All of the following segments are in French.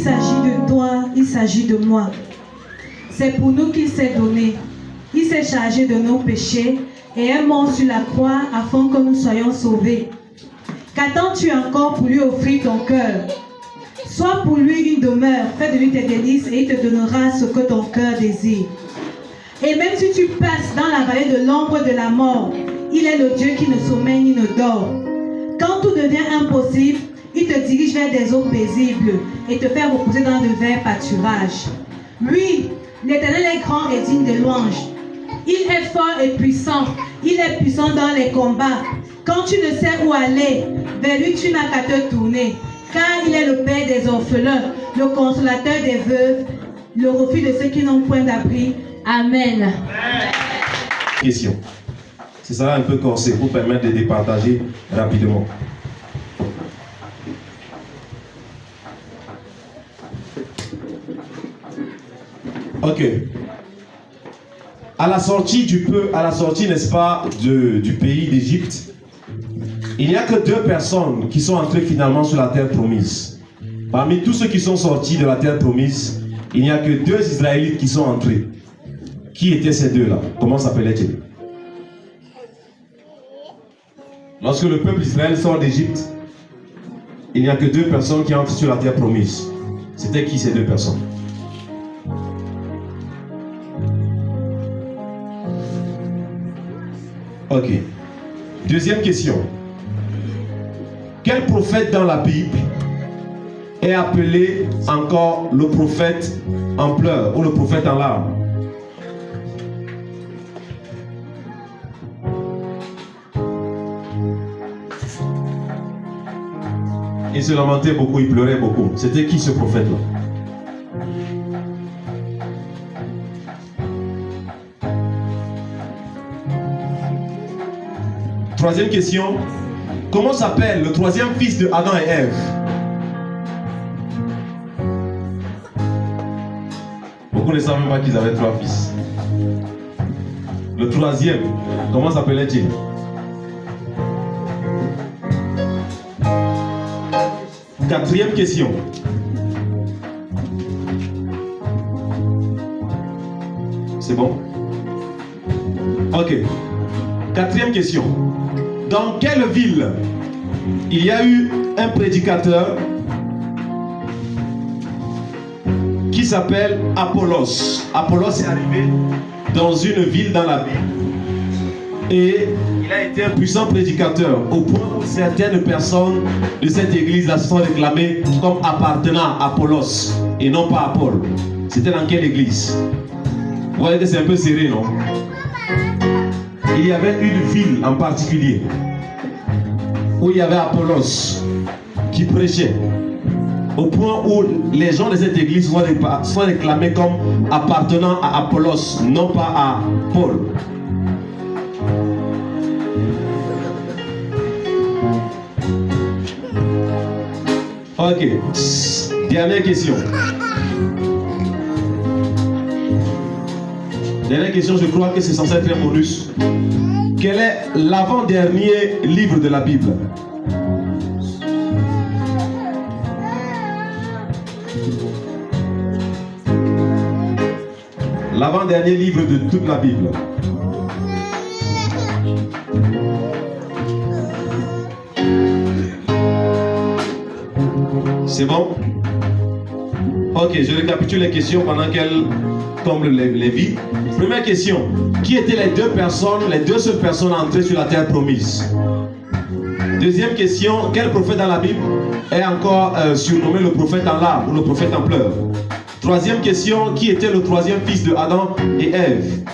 s'agit de toi, il s'agit de moi. C'est pour nous qu'il s'est donné. Il s'est chargé de nos péchés et est mort sur la croix afin que nous soyons sauvés. Qu'attends-tu encore pour lui offrir ton cœur? Sois pour lui une demeure, fais de lui tes délices et il te donnera ce que ton cœur désire. Et même si tu passes dans la vallée de l'ombre de la mort, il est le Dieu qui ne sommeille ni ne dort. Quand tout devient impossible, il te dirige vers des eaux paisibles et te fait reposer dans de verts pâturages. Oui, l'Éternel est grand et digne de louange. Il est fort et puissant. Il est puissant dans les combats. Quand tu ne sais où aller, vers lui tu n'as qu'à te tourner. Car il est le Père des orphelins, le consolateur des veuves, le refuge de ceux qui n'ont point d'abri. Amen. Question. Ce sera un peu corsé pour permettre de départager rapidement. Ok. À la sortie, n'est-ce pas, du pays d'Égypte, il n'y a que 2 personnes qui sont entrées finalement sur la terre promise. Parmi tous ceux qui sont sortis de la terre promise, il n'y a que 2 Israélites qui sont entrés. Qui étaient ces 2-là? Comment s'appelaient-ils? Lorsque le peuple d'Israël sort d'Égypte, il n'y a que 2 personnes qui entrent sur la terre promise. C'était qui ces 2 personnes? Ok. Deuxième question. Quel prophète dans la Bible est appelé encore le prophète en pleurs ou le prophète en larmes? Il se lamentait beaucoup, il pleurait beaucoup. C'était qui ce prophète-là? Troisième question. Comment s'appelle le 3e fils de Adam et Ève? Beaucoup ne savent même pas qu'ils avaient 3 fils. Le 3e, comment s'appelait-il? Quatrième question. C'est bon? Ok. 4e question. Dans quelle ville il y a eu un prédicateur qui s'appelle Apollos? Apollos est arrivé dans une ville dans la Bible et il a été un puissant prédicateur au point où certaines personnes de cette église-là se sont réclamées comme appartenant à Apollos et non pas à Paul. C'était dans quelle église? Vous voyez que c'est un peu serré, non? Il y avait une ville en particulier où il y avait Apollos qui prêchait au point où les gens de cette église sont réclamés comme appartenant à Apollos, non pas à Paul. Ok, dernière question. Dernière question, je crois que c'est censé être un bonus. Quel est l'avant-dernier livre de la Bible? L'avant-dernier livre de toute la Bible. C'est bon? Ok, je récapitule les questions pendant qu'elles tombent les vies. Première question. Qui étaient les 2 personnes, les 2 seules personnes entrées sur la terre promise? Deuxième question. Quel prophète dans la Bible est encore surnommé le prophète en larmes ou le prophète en pleurs? Troisième question. Qui était le 3e fils de Adam et Ève?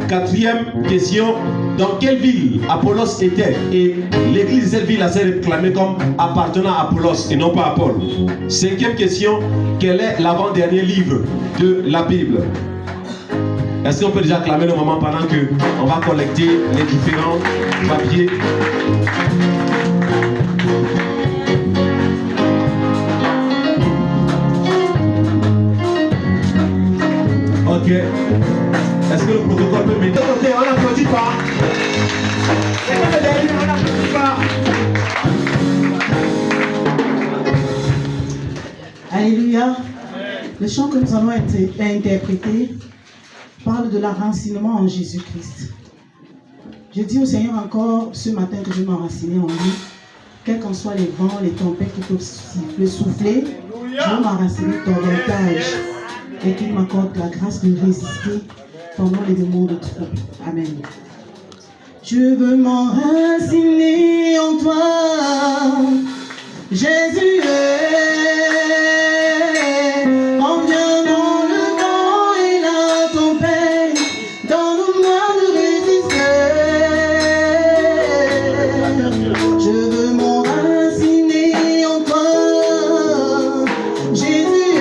Quatrième question. Dans quelle ville Apollos était? Et l'église de cette ville s'est réclamée comme appartenant à Apollos et non pas à Paul. Cinquième question. Quel est l'avant-dernier livre de la Bible? Est-ce qu'on peut déjà acclamer le moment pendant qu'on va collecter les différents papiers? Ok. Est-ce que le protocole peut mettre? On n'applaudit pas. On n'applaudit pas. Alléluia. Le chant que nous allons interpréter parle de l'enracinement en Jésus-Christ. Je dis au Seigneur encore ce matin que je vais m'enraciner en lui. Quels qu'en soient les vents, les tempêtes qui peuvent souffler, je vais m'enraciner davantage et qu'il m'accorde la grâce de résister pendant les moments de trouble. Amen. Je veux m'enraciner en toi, Jésus en vient dans le vent et la tempête, donne-moi de résister. Je veux m'enraciner en toi, Jésus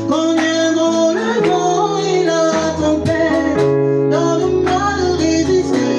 quand vient dans le vent et la tempête, donne-moi de résister.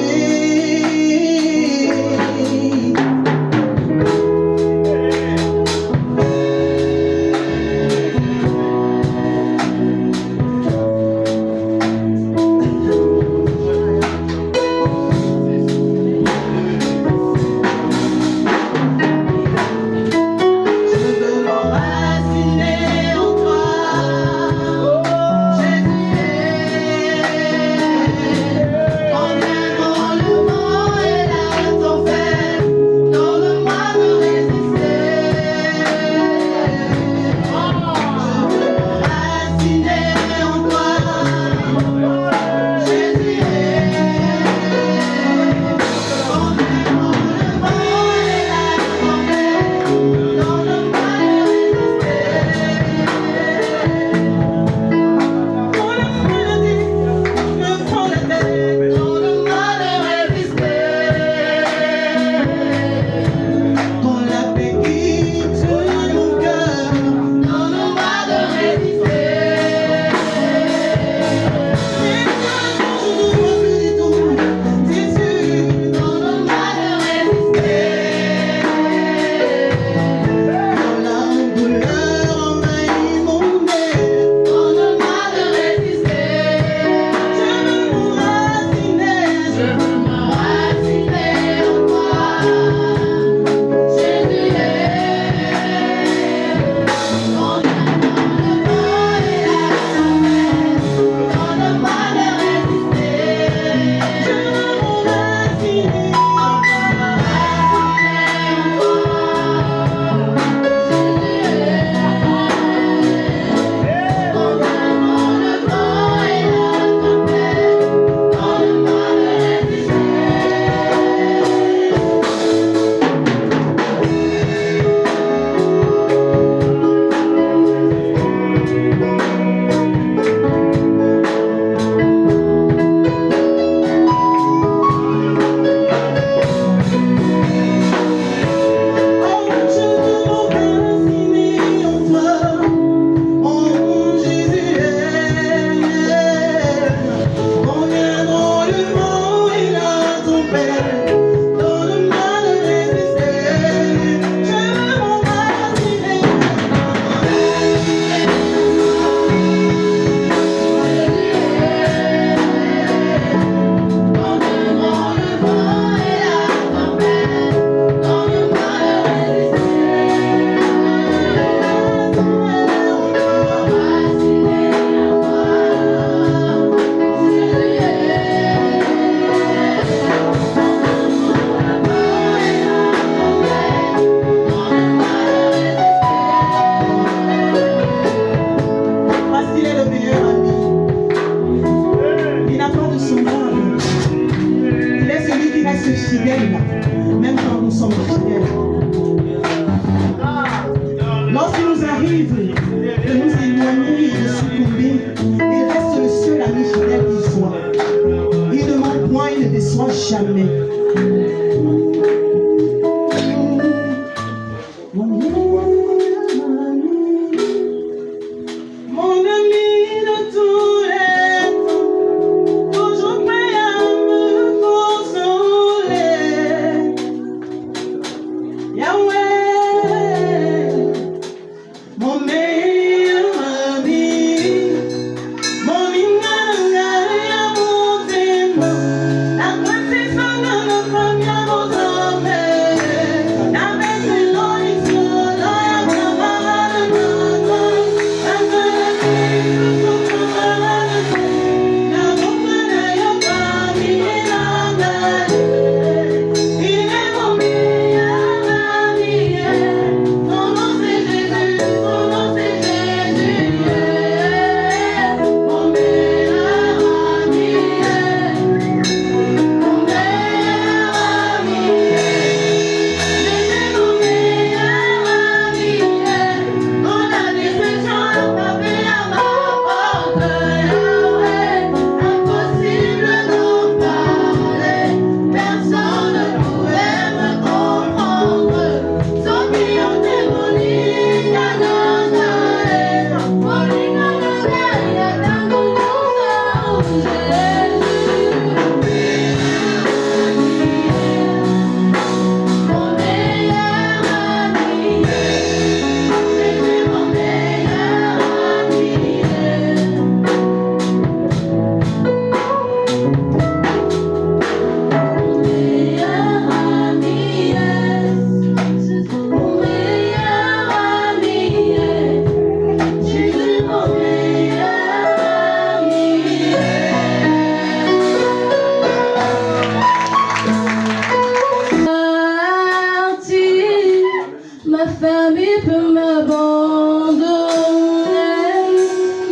famille peut m'abandonner,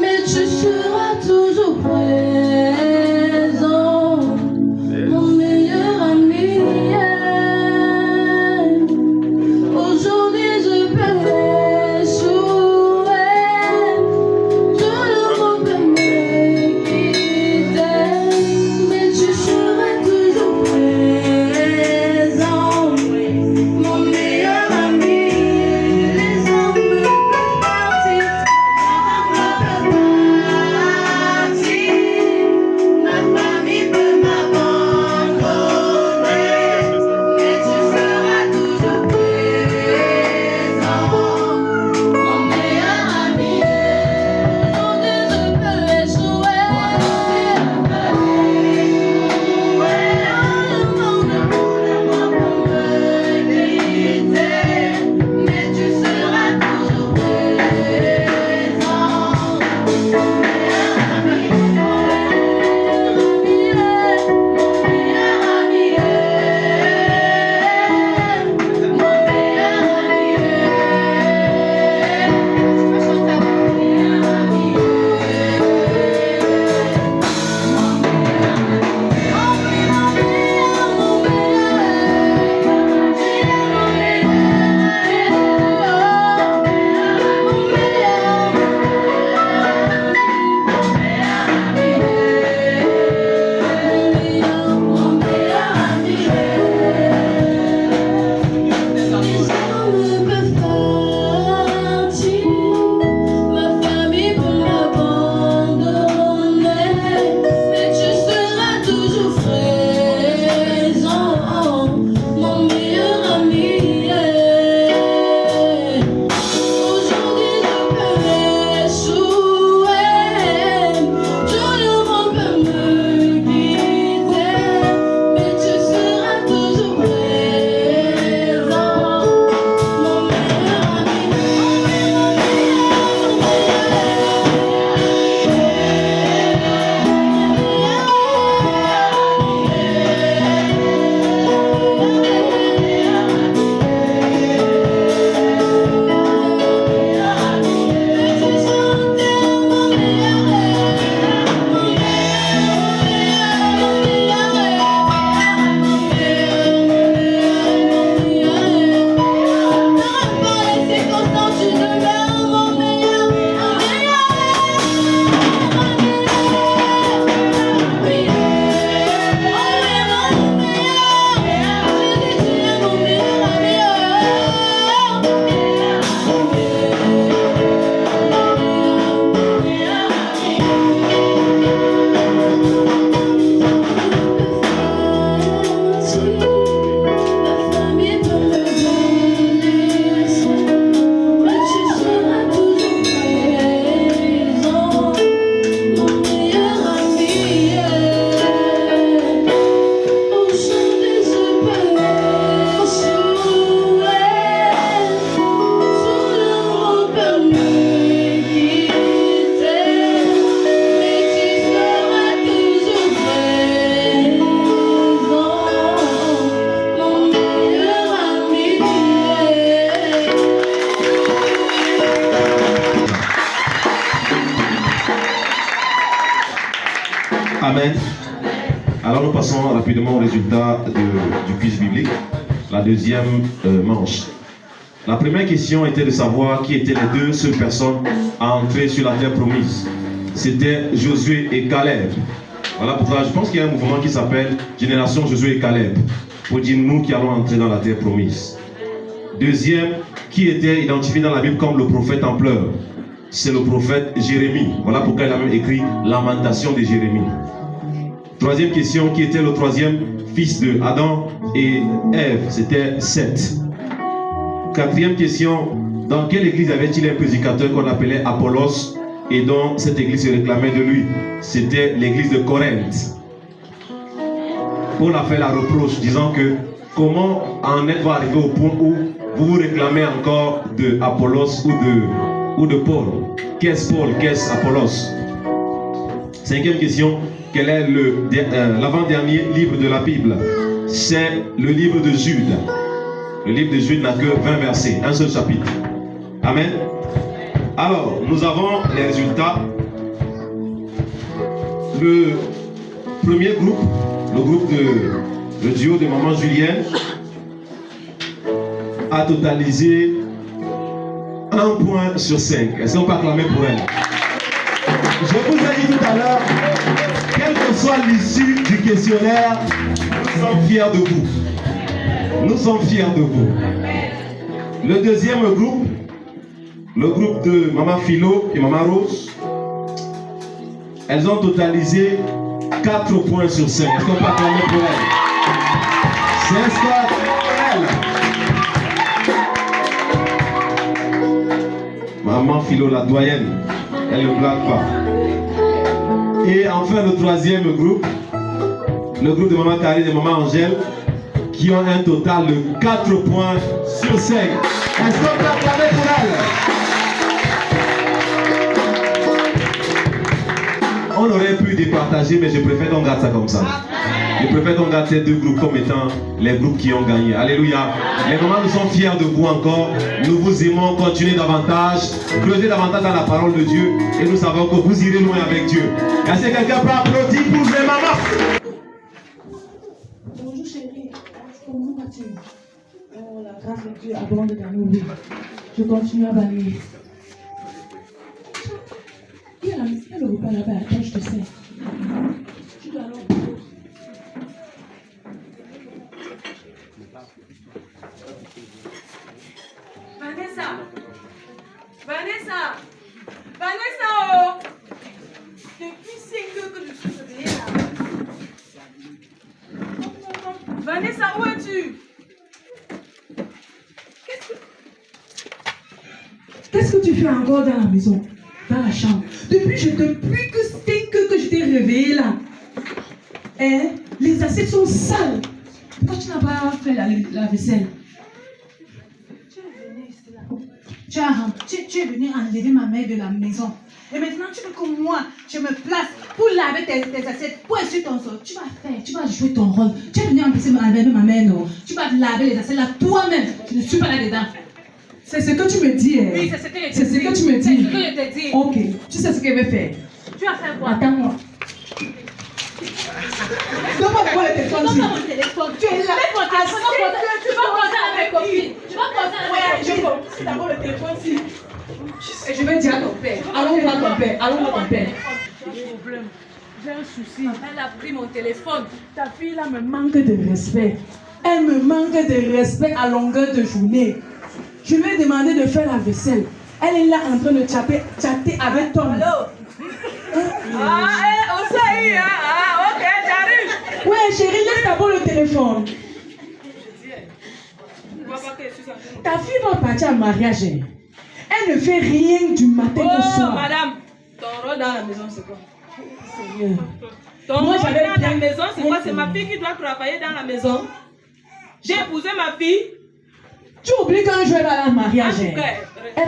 mais tu seras toujours présent, mon meilleur ami. Aujourd'hui je peux échouer, tout le monde peut me quitter, mais tu seras toujours présent, mon meilleur ami. Les hommes peuvent partir, ma famille peut m'abandonner, mais tu seras toujours présent, mon meilleur ami. Aujourd'hui je peux échouer, le monde peut me quitter, mais tu seras toujours présent, mon meilleur ami. Ma famille peut m'abandonner, mais tu seras toujours présent, mon meilleur ami. Aujourd'hui je peux échouer, tout le monde peut me quitter, mais tu seras toujours présent, mon meilleur ami. Ma famille peut me laisser, mais tu seras toujours présent, mon meilleur ami. Aujourd'hui je peux échouer, tout le monde peut me quitter, mais tu seras toujours présent, mon meilleur ami. Amen. Alors nous passons rapidement au résultat du quiz biblique, la deuxième manche. La première question était de savoir qui étaient les deux seules personnes à entrer sur la terre promise. C'était Josué et Caleb. Voilà pourquoi je pense qu'il y a un mouvement qui s'appelle Génération Josué et Caleb, pour dire nous qui allons entrer dans la terre promise. Deuxième, qui était identifié dans la Bible comme le prophète en pleurs? C'est le prophète Jérémie. Voilà pourquoi il a même écrit Lamentation de Jérémie. Troisième question, qui était le troisième fils de Adam et Ève? C'était Seth. Quatrième question, dans quelle église avait-il un prédicateur qu'on appelait Apollos et dont cette église se réclamait de lui? C'était l'église de Corinthe. Paul a fait la reproche disant que comment en êtes-vous arrivé au point où vous vous réclamez encore de Apollos ou de Paul? Qu'est-ce Paul? Qu'est-ce Apollos? Cinquième question, quel est l'avant-dernier livre de la Bible? C'est le livre de Jude. Le livre de Jude n'a que 20 versets, un seul chapitre. Amen. Alors, nous avons les résultats. Le premier groupe, le groupe le duo de maman Julienne, a totalisé 1 point sur 5. Est-ce qu'on peut acclamer pour elle? Je vous ai dit tout à l'heure, quelle que soit l'issue du questionnaire, nous sommes fiers de vous. Nous sommes fiers de vous. Le deuxième groupe, le groupe de maman Philo et maman Rose, elles ont totalisé 4 points sur 5. Est-ce qu'on peut acclamer pour elles? C'est un score pour elles. Maman Philo, la doyenne, elle ne blague pas. Et enfin le troisième groupe, le groupe de maman Karine et maman Angèle, qui ont un total de 4 points sur 5. Est-ce qu'on peut acclamer pour elles? On aurait pu départager, mais je préfère qu'on garde ça comme ça. Je préfère qu'on garde ces deux groupes comme étant les groupes qui ont gagné. Alléluia. Les mamans, nous sommes fiers de vous encore. Nous vous aimons. Continuez davantage. Creusez davantage dans la parole de Dieu. Et nous savons que vous irez loin avec Dieu. Est-ce que quelqu'un peut applaudir pour les mamans? Bonjour chérie. Comment vas-tu? Oh, la grâce de Dieu abonde dans nos vies. Je continue à balayer. Il y a le repas là-bas. Attends, je te sais. Tu dois aller au bureau. Vanessa, oh! Depuis 5 heures que je suis réveillée là. Vanessa, où es-tu? Qu'est-ce que tu fais encore dans la maison? Dans la chambre? Depuis que 5 heures que je t'ai réveillée là. Hein? Les assiettes sont sales. Pourquoi tu n'as pas fait la vaisselle? Tu es venu enlever ma mère de la maison. Et maintenant, tu veux que moi, je me place pour laver tes assiettes, pour essuyer ton sol. Tu vas jouer ton rôle. Tu es venu enlever ma mère, non? Tu vas laver les assiettes là toi-même. Je ne suis pas là dedans. C'est ce que tu me dis. Oui, c'est ce que je te dis. C'est ce que tu me dis. C'est ce que je te dis. Ok, tu sais ce que je vais faire. Tu vas faire quoi? Attends-moi. Donne-moi le téléphone. Donne-moi mon téléphone. Tu es là. Laisse mon téléphone. Tu vas causer avec mes copines. Tu vas causer avec mes copines. Je vais d'abord le téléphone ici. Et je vais dire à ton père. Allons voir ton père. Allons voir ton père. J'ai un souci. Elle a pris mon téléphone. Ta fille là me manque de respect. Elle me manque de respect à longueur de journée. Je lui ai demandé de faire la vaisselle. Elle est là en train de chatter avec Tom. Allô? On sait, hein? Ok, j'arrive. Ouais, chérie, laisse d'abord le téléphone. Ta fille va partir en mariage. Elle ne fait rien du matin au soir. Madame, ton rôle dans la maison, c'est quoi? Seigneur. Ton rôle dans la maison, c'est quoi? C'est ma fille qui doit travailler dans la maison. J'ai épousé ma fille. Tu oublies qu'un jour elle va aller en mariage. Elle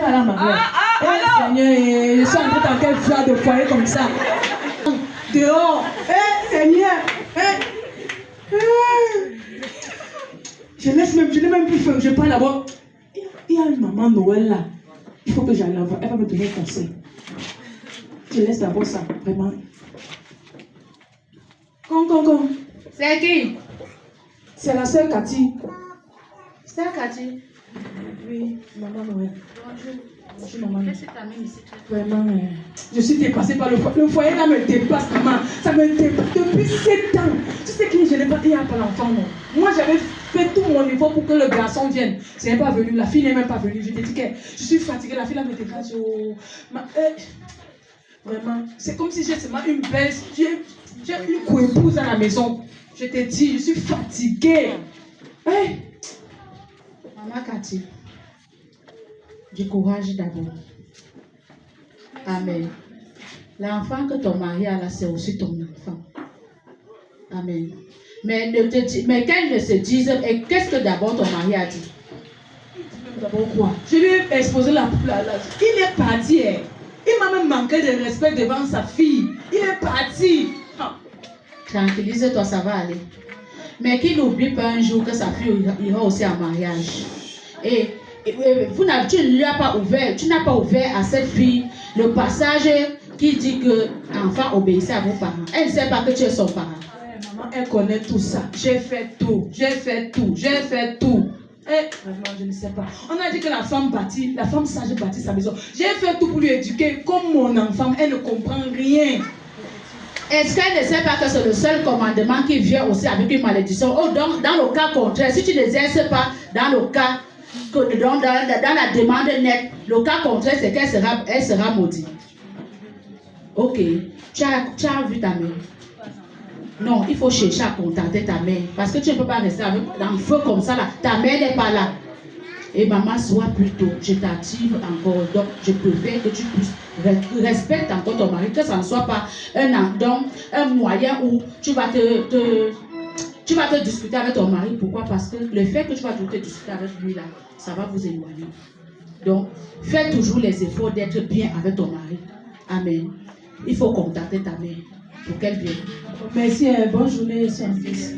va aller en mariage. Alors. Seigneur, je suis entrée dans quel fleur de foyer comme ça. Dehors. Seigneur. Je n'ai même plus faim. Je parle d'abord. Il y a une maman Noël là. Il faut que j'aille la voir. Elle va me donner un conseil. Je laisse d'abord ça. Vraiment. Con. C'est qui? C'est la sœur Cathy. C'est Cathy. Oui, maman Noël. Bonjour. Bonjour maman. Qu'est-ce que tu as mis ici? Vraiment, je suis dépassée par le foyer. Le foyer là me dépasse, maman. Ça me dépasse depuis 7 ans. Tu sais que je n'ai pas dit à l'enfant, non. Moi, j'avais fait tout mon effort pour que le garçon vienne. C'est même pas venu. La fille n'est même pas venue. Je t'ai dit que je suis fatiguée. La fille là me dépasse. Vraiment, c'est comme si j'ai seulement une belle. J'ai une co-épouse à la maison. Je t'ai dit, je suis fatiguée. Hey. Maman Cathy, du courage d'abord. Amen. L'enfant que ton mari a là, c'est aussi ton enfant. Amen. Mais qu'elle ne se dise, et qu'est-ce que d'abord ton mari a dit? D'abord quoi? Je lui ai exposé la. Il est parti. Il m'a même manqué de respect devant sa fille. Il est parti. Tranquillise-toi, ça va aller. mais qui n'oublie pas un jour que sa fille ira aussi en mariage. Et tu n'as pas ouvert à cette fille le passage qui dit que l'enfant obéissait à vos parents. Elle ne sait pas que tu es son parent. Maman, elle connaît tout ça. J'ai fait tout. Vraiment, je ne sais pas. On a dit que la femme sage bâtit sa maison. J'ai fait tout pour lui éduquer comme mon enfant. Elle ne comprend rien. Est-ce qu'elle ne sait pas que c'est le seul commandement qui vient aussi avec une malédiction? Oh, donc, dans le cas contraire, si tu n'exerces pas dans le cas, dans la demande nette, le cas contraire, c'est qu'elle sera maudite. Ok. Tu as vu ta mère? Non, il faut chercher à contacter ta mère. Parce que tu ne peux pas rester dans le feu comme ça là. Ta mère n'est pas là. Et maman, sois plutôt, je t'active encore. Donc, je préfère que tu puisses respecter encore ton mari, que ça ne soit pas un moyen où tu vas te discuter avec ton mari. Pourquoi? Parce que le fait que tu vas te discuter avec lui là, ça va vous éloigner. Donc, fais toujours les efforts d'être bien avec ton mari. Amen. Il faut contacter ta mère pour qu'elle vienne. Merci, bonne journée, son fils.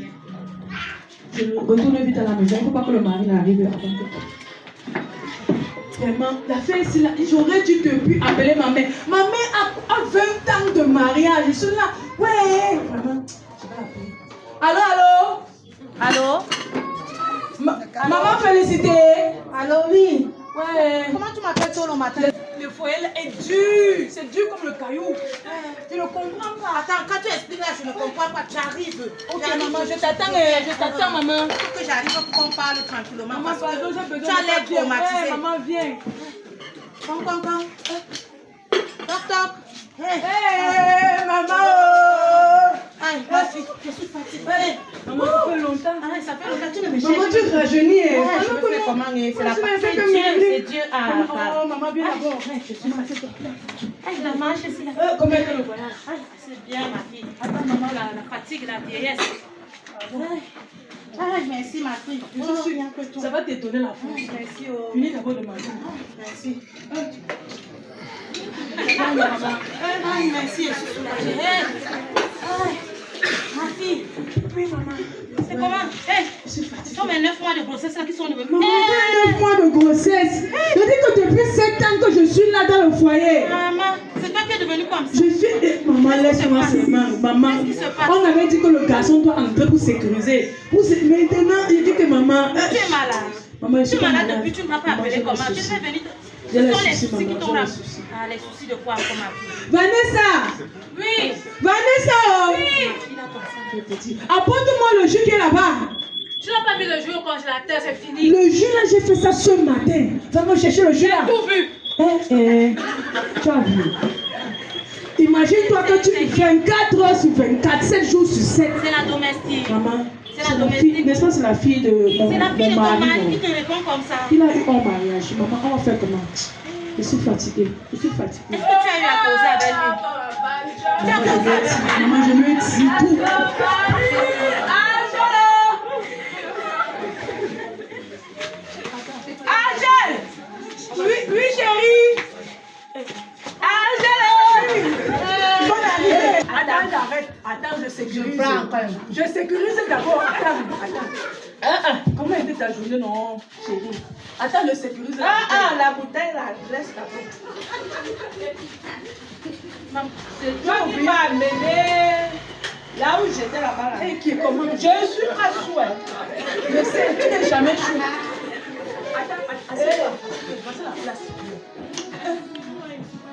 Je retourne vite à la maison. Il ne faut pas que le mari n'arrive avant que... Vraiment, la fille ici, là, j'aurais dû depuis appeler ma mère. Ma mère a 20 ans de mariage. Je suis là. Ouais, vraiment. Je vais l'appeler. Allô? Maman félicité. Allô, oui. Ouais. Comment tu m'appelles tôt le matin? Le foyer est dur. C'est dur comme le caillou. Tu ne comprends pas. Attends, quand tu expliques là, je ne comprends pas. Tu arrives. Ok, maman, je t'attends, maman. Il faut que j'arrive pour qu'on parle tranquillement. Maman, pardon, j'ai besoin tu as l'air traumatisée. Maman, viens. Con. Toc. Hey, maman. Aïe, ma fille, je suis fatiguée. Maman, ça fait longtemps. Ça fait longtemps, tu ne me Maman, tu rajeunis. Je me fais comment? C'est la c'est Dieu. Oh, maman, viens d'abord. Je suis fatiguée. La marche ici. Comment est le voyage? C'est bien, ma fille. Attends, maman, La fatigue, la vieillesse. Merci, ma fille. Je suis rien que toi. Ça va t'étonner la force. Merci. Finis d'abord de manger. Merci. Merci, je suis soulagée. Ma fille. Oui, maman. C'est comment? Je suis fatiguée. Ce sont mes 9 mois de grossesse là qui sont devenus. Maman, 9 mois de grossesse. Je dis que depuis 7 ans que je suis là dans le foyer. Maman, c'est toi qui es devenue comme ça. Je suis... Maman, laisse-moi seulement. Maman, on avait dit que le garçon doit entrer pour sécuriser. Maintenant, il dit que maman... Tu es malade. Maman, je suis Tu es malade malade. depuis, tu ne m'as pas appelé comment? Tu es venue. J'ai les Ce sont les soucis, soucis qui maman, t'ont j'ai les rappelé. soucis. Ah, les soucis de quoi encore, ma fille? Vanessa! Oui. Vanessa! Oui. Il a comme ça. Apporte-moi le jus qui est là-bas. Tu n'as pas mis le jus au congélateur, c'est fini. Le jus là, j'ai fait ça ce matin. Va me chercher le jus là. Tout vu. Tu as vu. Imagine-toi que tu fais 24 heures sur 24, 7 jours sur 7. C'est la domestique. Maman, C'est la domestique. n'est-ce pas, c'est la fille de mon, C'est la fille de mon ton mari. mari non. qui te répond comme ça. Il a eu un mariage. Maman, on va faire comment? Je suis fatiguée. Je suis fatiguée. Est-ce que tu as eu à causer avec lui? Maman, je lui ai dit tout. Angèle! Oui, chérie! Angèle! Bonne arrivée! Attends, j'arrête. Attends, je sécurise. Je sécurise d'abord. Attends. Comment était ta journée, non, chérie? Attends, je sécurise. La bouteille, là, laisse d'abord. C'est toi qui m'as amené là où j'étais là-bas. Là. Et qui est comment? Je suis pas chou. Je sais, tu n'es jamais chou. Attends, assieds-toi. Voici la place.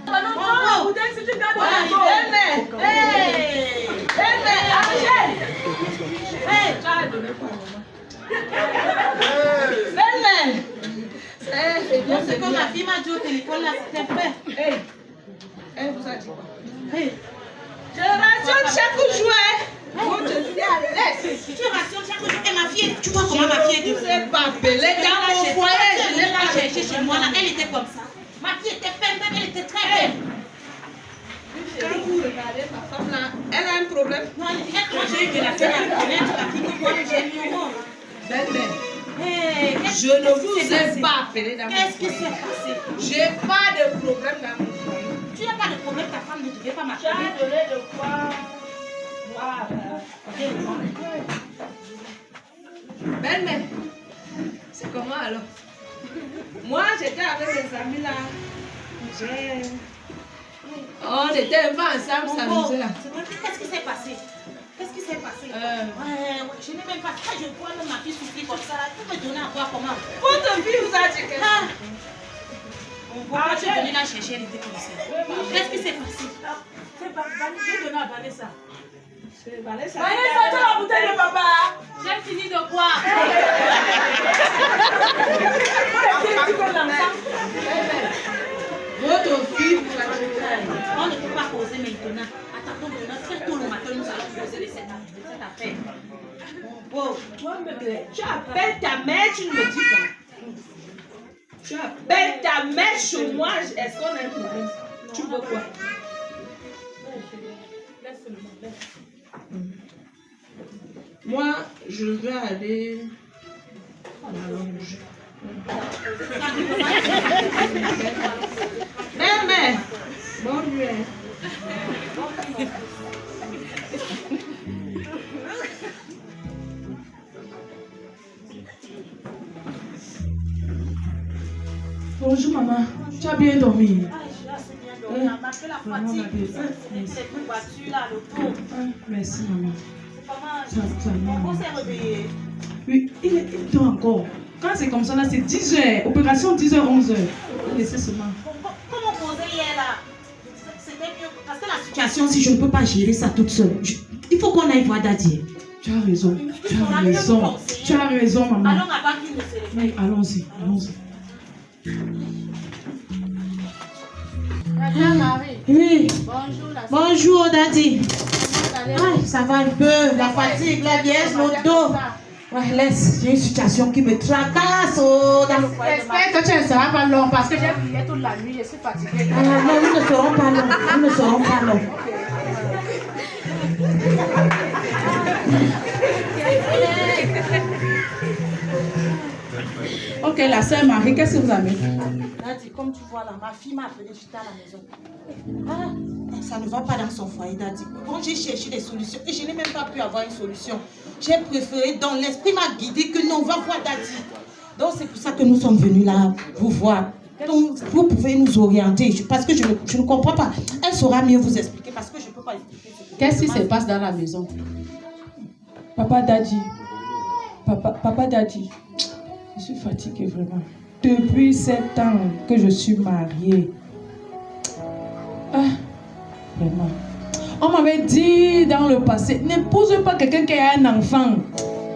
Non, bouteille, si tu gardes la Hey, Angèle! Hey, tu as donné quoi, maman? C'est bien, c'est comme ma fille m'a dit au téléphone là, c'était vrai. Hey, elle vous a dit quoi? Hey, je rationne chaque jour. Moi, je suis à l'aise. Tu rationnes chaque jour. Et ma fille, tu vois comment ma fille est devenue? Je ne sais pas appeler dans mon foyer. Je l'ai pas cherchée chez moi là. Elle était comme ça. Ma fille était belle, même elle était très belle. Quand vous regardez ma femme là, elle a un problème. Non, moi j'ai eu de la fille à connaître la fille que moi j'ai mis au monde. Belle-mère. Hey, je ne vous ai pas appelé dans mon foyer. Qu'est-ce qui s'est passé? J'ai pas de problème dans mon foyer. Tu n'as pas de problème, ta femme ne devait pas m'appeler. Tu as donné de quoi? Voilà. Belle-mère, c'est comment alors? Moi, j'étais avec mes amis là. On était un peu ensemble samedi là. Qu'est-ce qui s'est passé? Qu'est-ce qui s'est passé? Ouais, je n'ai même pas. Quand je vois ma fille souffrir comme ça, tu peux donner à boire comment? Votre fille vous a dit que ça? Pourquoi tu es venu la chercher, elle était comme ça? Qu'est-ce qui s'est passé? J'ai donné à Vanessa. Vanessa, tu as la bouteille de papa. J'ai fini de boire. votre fille vous a dit On ne peut pas causer maintenant. Attendons demain, très tôt le matin, nous allons causer de cette affaire. Bon, tu appelles ta mère, tu ne me dis pas. Tu appelles ta mère chez moi, est-ce qu'on a un problème? Tu veux quoi? Moi, je vais aller m'allonger. Mère, bonne nuit. Bonjour maman, tu as bien dormi? On a marqué la fatigue. C'était les trucs battus là, l'auto. Merci maman. On s'est réveillé. Oui, il dort encore. Quand c'est comme ça là, c'est 10h. Opération 10h, 11h. Laissez seulement. Comment poser hier là? C'était mieux. Parce que la situation, si je ne peux pas gérer ça toute seule, il faut qu'on aille voir Daddy. Tu as raison. Tu as raison. Tu as raison maman. Allons avant qu'il ne se réveille. Allons-y, allons-y. Marie. Oui. Bonjour, la Bonjour, Daddy. Comment Ah, ça va un peu, la fatigue, la vieillesse, le dos. Ouais, laisse, j'ai une situation qui me tracasse dans le foyer. J'espère que tu ne seras pas long parce que j'ai prié toute la nuit, je suis fatiguée. Ah, non, nous ne serons pas longs. Nous ne serons pas longs. Ok, la sœur Marie, qu'est-ce que vous avez? Daddy, comme tu vois là, ma fille m'a appelé, j'étais à la maison. Ah, ça ne va pas dans son foyer, Daddy. Bon, j'ai cherché des solutions et je n'ai même pas pu avoir une solution. J'ai préféré, dans l'esprit m'a guidé que non, on va voir Daddy. Donc c'est pour ça que nous sommes venus là, vous voir. Donc vous pouvez nous orienter parce que je ne comprends pas. Elle saura mieux vous expliquer parce que je ne peux pas expliquer. Qu'est-ce qui se passe dans la maison? Papa Daddy. Papa Daddy. Je suis fatiguée vraiment. Depuis 7 ans que je suis mariée. Ah, vraiment. On m'avait dit dans le passé, n'épouse pas quelqu'un qui a un enfant.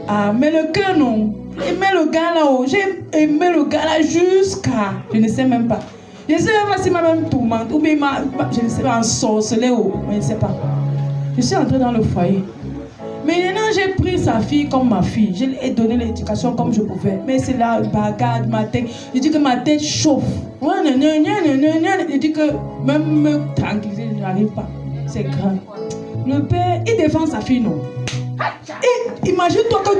Ah, mais le cœur non. Aimer le gars là-haut. J'ai aimé le gars là jusqu'à... Je ne sais même pas. Je ne sais même pas si ma même tourmente ou bien je ne sais pas, ensorcelée ou... Je ne sais pas. Je suis entrée dans le foyer. Mais maintenant, j'ai pris sa fille comme ma fille. Je lui ai donné l'éducation comme je pouvais. Mais c'est la bagarre, ma tête. Je dis que ma tête chauffe. Je dis que même me tranquilliser, je n'arrive pas. C'est grave. Le père, il défend sa fille, non? Et imagine-toi que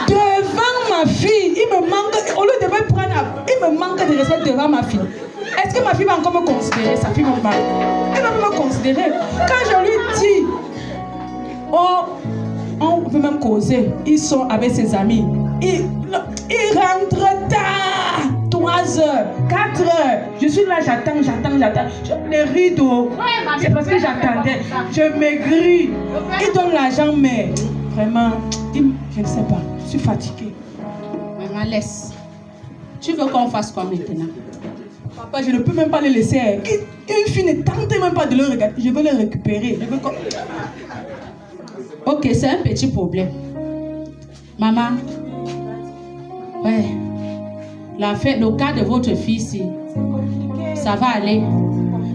devant ma fille, il me manque, au lieu de me prendre, il me manque de respect devant ma fille. Est-ce que ma fille va encore me considérer? Sa fille va elle va me considérer. Quand je lui dis, on peut même causer. Ils sont avec ses amis. Ils rentrent tard. 3 heures, 4 heures. Je suis là, j'attends. Les rideaux. C'est parce que j'attendais. Je maigris. Ils donnent l'argent, mais vraiment, je ne sais pas. Je suis fatiguée. Maman, laisse. Tu veux qu'on fasse quoi maintenant? Papa, je ne peux même pas les laisser. Une fille ne tente même pas de le regarder. Je veux les récupérer. Ok, c'est un petit problème. Maman, ouais, le cas de votre fille ici, ça va aller.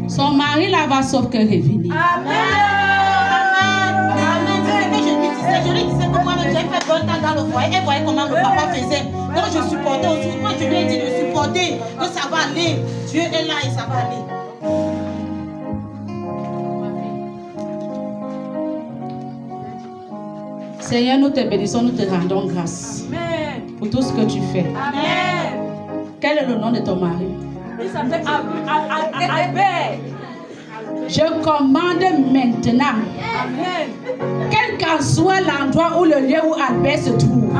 Son mari là va sauf que revenir. Amen. Je lui disais que moi-même j'ai fait bon temps dans le foyer. Elle voyait comment le papa faisait. Donc je supportais aussi. Moi je lui ai dit de supporter, que ça va aller. Dieu est là et ça va aller. Seigneur, nous te bénissons, nous te rendons grâce. Amen. Pour tout ce que tu fais. Amen. Quel est le nom de ton mari? Il s'appelle Albert. Je commande maintenant. Quel qu'en soit l'endroit ou le lieu où Albert se trouve.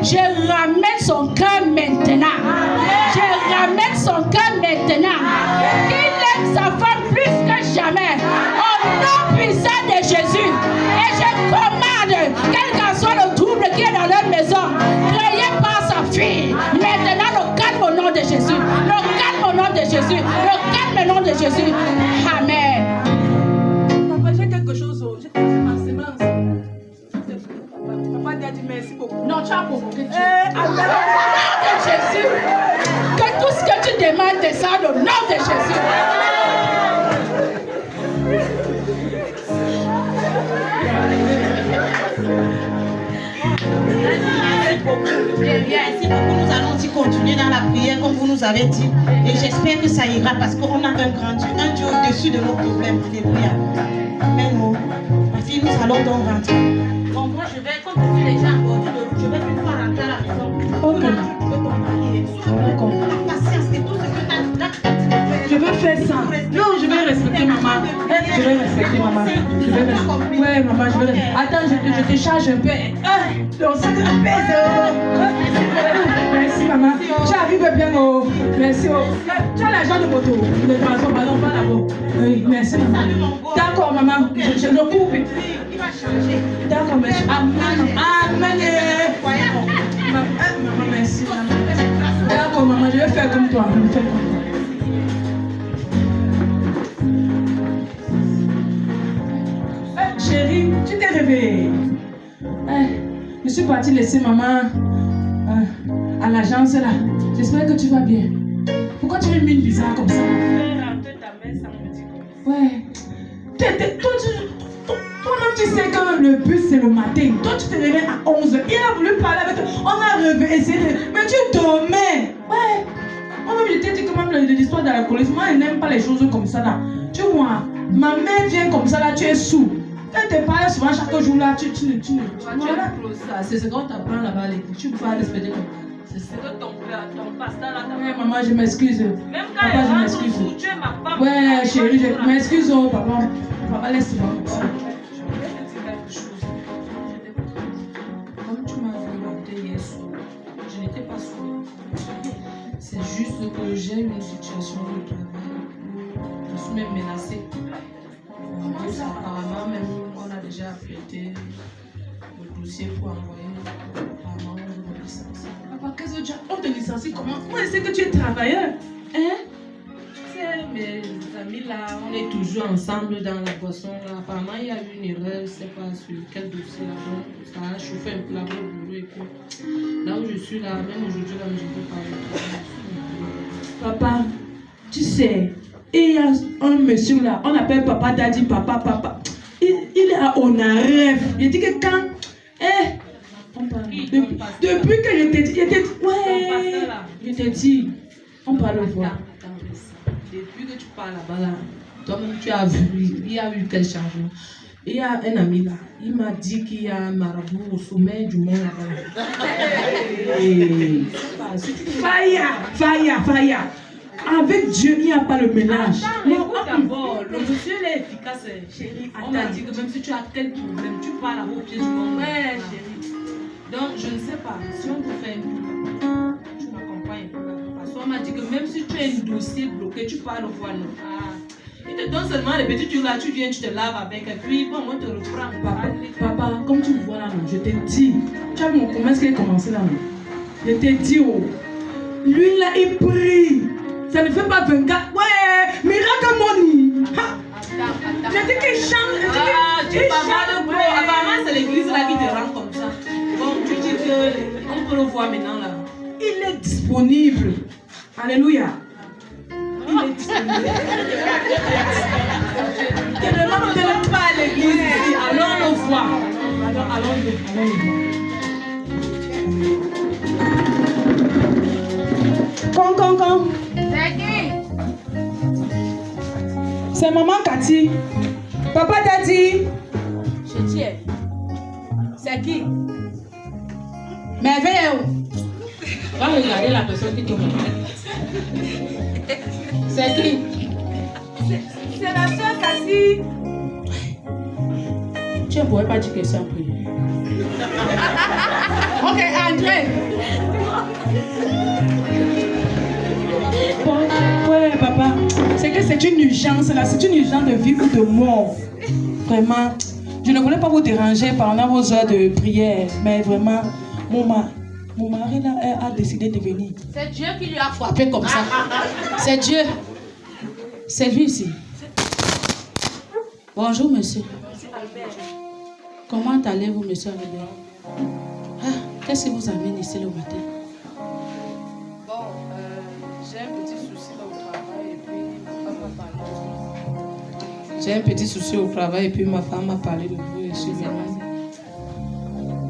Je ramène son cœur maintenant. Je ramène son cœur maintenant. Qu'il aime sa femme plus que jamais. Au nom puissant de Jésus. Et je commande, quel qu'en soit le trouble qui est dans leur maison, créé par sa fille. Maintenant, le calme au nom de Jésus. Le calme au nom de Jésus. Le calme au nom de Jésus. Amen. Papa, j'ai quelque chose. J'ai ma sémence. Papa a dit merci beaucoup. Non, tu as provoqué Dieu. Au nom de Jésus. Que tout ce que tu demandes descende au nom de Jésus. Merci beaucoup. Nous allons aussi continuer dans la prière comme vous nous avez dit. Et j'espère que ça ira parce qu'on a un grand Dieu, un Dieu au-dessus de nos problèmes. Alléluia. Amen. Ma fille, nous allons donc rentrer. Bon, moi je vais, comme je suis déjà en bord de route, je vais une fois rentrer à la maison. Ok. Tu veux ton mari et tout. La patience et tout ce que tu as. Je veux faire ça. Non, je vais respecter maman. Je vais respecter maman. Je vais respecter. Ouais, maman, je vais respecter. Attends, je te charge un peu. Donc, ça te pèse. Merci, maman. J'arrive bien. Oh. Merci. Oh. Tu as l'argent de moto. De transport, pardon, pas d'abord. Oui, merci, maman. D'accord, maman. Je le coupe. Il va changer. D'accord, merci. Amen. Amen. Maman, merci. D'accord, maman. Je vais faire comme toi. Je vais faire comme toi. Chérie, tu t'es réveillée. Je suis partie laisser maman à l'agence là. J'espère que tu vas bien. Pourquoi tu as une mine bizarre comme ça? Ouais. Toi-même, tu sais que le bus c'est le matin. Toi, tu te réveilles à 11h. Il a voulu parler avec toi. On a essayé de... Mais tu dormais. Ouais. Moi-même, je t'ai dit que même l'histoire de l'alcoolisme, moi, elle n'aime pas les choses comme ça là. Tu vois, ma mère vient comme ça là, tu es sous. Elle te parle souvent chaque jour là, tu voilà. C'est ce qu'on t'apprend là-bas, tu peux respecter ton père. C'est ce que ton pasteur là Ouais, maman, je m'excuse. Même quand Papa, je m'excuse. tu es ma femme. Ouais, chérie, je m'excuse, oh, papa. Papa, laisse-moi. Comme tu m'as violenté hier soir, je n'étais pas sûre. C'est juste que j'ai une situation de travail où je suis même menacée. Apparemment, même on a déjà apprêté le dossier pour envoyer apparemment une licence. Papa, qu'est-ce que tu as? On te licencie comment? Moi, je sais que tu es travailleur. Hein? Tu sais, mes amis là, on est toujours ensemble dans la boisson là. Apparemment, il y a eu une erreur, je ne sais pas sur quel dossier là. Donc, ça a chauffé un peu là-bas au bureau et puis là où je suis là, même aujourd'hui là, je ne peux pas. Papa, tu sais, il y a un monsieur là, on appelle papa daddy, papa. Il est à Onaref. Il dit que quand. On parle. Depuis que je t'ai dit. Ouais. Je t'ai dit. On parle voir. Depuis que tu parles là-bas là, toi-même tu as vu, il y a eu quel changement. Il y a un ami là, il m'a dit qu'il y a un marabout au sommet du mont là-bas. Faya. Avec Dieu, il n'y a pas le mélange. Écoute d'abord, le monsieur il est efficace, chérie. On t'a dit que même si tu as quel problème, tu parles au pied du monde. Ouais, chérie. Donc, je ne sais pas, si on te fait un peu, tu m'accompagnes un peu là. Parce qu'on m'a dit que même si tu as un dossier bloqué, tu parles au voile. Il te donne seulement les petits trucs là, tu viens, tu te laves avec, et puis bon, on te reprend. Papa, comme tu me vois là, je t'ai dit, tu as vu comment est-ce qu'il a commencé là? Je t'ai dit, oh, lui là, il prie. Ça ne fait pas 24. Ouais, miracle money. Je dis qu'il chante. Apparemment, c'est l'église là qui te rend comme ça. Bon, tu dis qu'on peut le voir maintenant là. Il est disponible. Alléluia. Il est disponible. Ne demande pas à l'église ici. Allons le voir. Allons le voir. Con. C'est maman Cathy. Papa Daddy. Je tiens. C'est qui? Merveille. Va regarder la personne qui te montre. C'est qui? C'est la soeur oui. Tu ne pourrais pas dire que c'est un prière. Ok, André. Bon, ouais, papa. C'est que c'est une urgence là. C'est une urgence de vie ou de mort. Vraiment. Je ne voulais pas vous déranger pendant vos heures de prière. Mais vraiment, mon mari là, a décidé de venir. C'est Dieu qui lui a frappé comme ça. C'est Dieu. C'est lui ici. Bonjour, monsieur. Comment allez-vous, monsieur Albert? Ah, qu'est-ce qui vous amène ici le matin? Bon, j'ai un petit souci au travail et puis ma femme m'a parlé. J'ai un petit souci au travail et puis ma femme m'a parlé de vous et je suis venue.